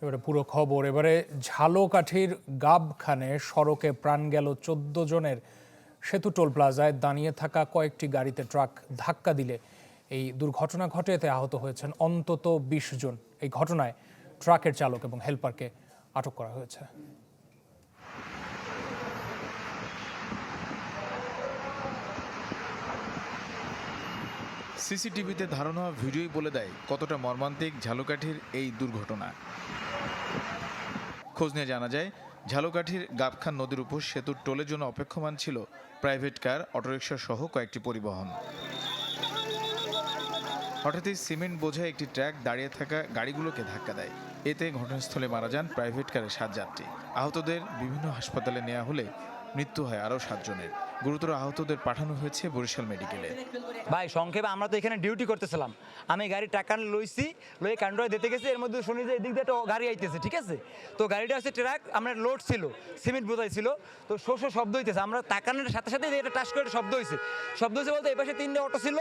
এবারে পুরো খবর। এবারে ঝালকাঠির গাবখানে সড়কে প্রাণ গেল 14 জনের। সেতু টোল প্লাজায় দাঁড়িয়ে থাকা কয়েকটি গাড়িতে ট্রাক ধাক্কা দিলে এই দুর্ঘটনা ঘটে। এতে আহত হয়েছেন অন্তত 20 জন। এই ঘটনায় ট্রাকের চালক এবং হেলপারকে আটক করা হয়েছে। সিসিটিভিতে ধারণ হওয়া ভিডিওই বলে দেয় কতটা মর্মান্তিক ঝালকাঠির এই দুর্ঘটনা। খোঁজ নিয়ে জানা যায়, ঝালকাঠির গাবখান নদীর উপর সেতুর টোলের জন্য অপেক্ষমান ছিল প্রাইভেট কার, অটোরিকশা সহ কয়েকটি পরিবহন। হঠাৎই সিমেন্ট বোঝায় একটি ট্রাক দাঁড়িয়ে থাকা গাড়িগুলোকে ধাক্কা দেয়। এতে ঘটনাস্থলে মারা যান প্রাইভেট কারের 7 যাত্রী। আহতদের বিভিন্ন হাসপাতালে নেওয়া হলে মৃত্যু হয় আরও 7 জনের। গুরুতর আহতদের পাঠানো হয়েছে বরিশাল মেডিকেলে। ভাই সংক্ষেপে আমরা তো এখানে ডিউটি করতেছিলাম, আমি গাড়ি টাকা লইছি, লয়ে কান্ডয় দিতে গেছি, এর মধ্যে শুনি যে এদিক দিয়ে একটা গাড়ি আইতেছে, ঠিক আছে। তো গাড়িটা হচ্ছে ট্রাক, আমরা লোড ছিল, সিমেন্ট বোঝাই ছিল, তো শব্দ হইতেছে, আমরা তাকানোর সাথে সাথে এটা টাচ করে শব্দ হয়েছে বলতে এই পাশে 3টে অটো ছিল,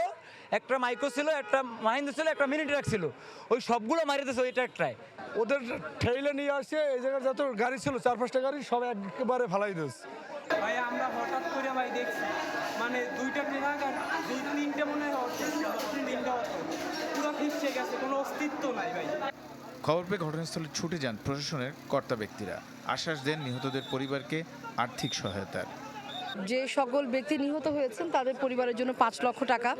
একটা মাইক্রো ছিল, একটা মাহিন্দ্রা ছিল, একটা মিনি ট্রাক ছিল, ওই সবগুলো মারিতেছে ওই ট্রাকটায়। ওদের ঠেলে নিয়ে আসে, এই জায়গায় যত গাড়ি ছিল 4-5টা গাড়ি সব একেবারে ফালাই দিয়েছে। ভাই আমরা হঠাৎ করে ভাই দেখছি মানে 2টা ট্রাক আর 2-3টে মনে হয় 3টা অটো পুরো ফিসে গেছে, কোনো অস্তিত্ব নাই ভাই। খবর পেয়ে ঘটনাস্থলে ছুটে যান প্রশাসনের কর্তা ব্যক্তিরা। আশ্বাস দেন নিহতদের পরিবারকে আর্থিক সহায়তার। যে সকল ব্যক্তি নিহত হয়েছেন তাদের পরিবারের জন্য 5 লক্ষ টাকা,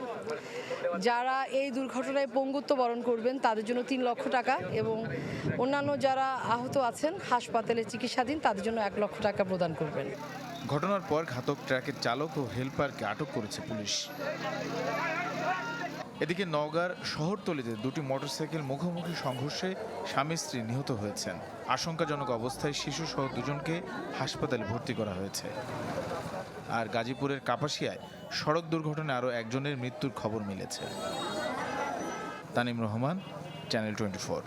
যারা এই দুর্ঘটনায় পঙ্গুত্ব বরণ করবেন তাদের জন্য 3 লক্ষ টাকা, এবং অন্যান্য যারা আহত আছেন হাসপাতালে চিকিৎসাধীন তাদের জন্য 1 লক্ষ টাকা প্রদান করবেন। ঘটনার পর ঘাতক ট্রাকের চালক ও হেলপারকে আটক করেছে পুলিশ। এদিকে নওগাঁর শহরতলিতে 2টি মোটরসাইকেল মুখোমুখি সংঘর্ষে স্বামী স্ত্রী নিহত হয়েছেন। আশঙ্কাজনক অবস্থায় শিশুসহ 2 জনকে হাসপাতালে ভর্তি করা হয়েছে। আর গাজীপুরের কাপাসিয়ায় সড়ক দুর্ঘটনায় আরও 1 জনের মৃত্যুর খবর মিলেছে। তানিম রহমান, চ্যানেল 24।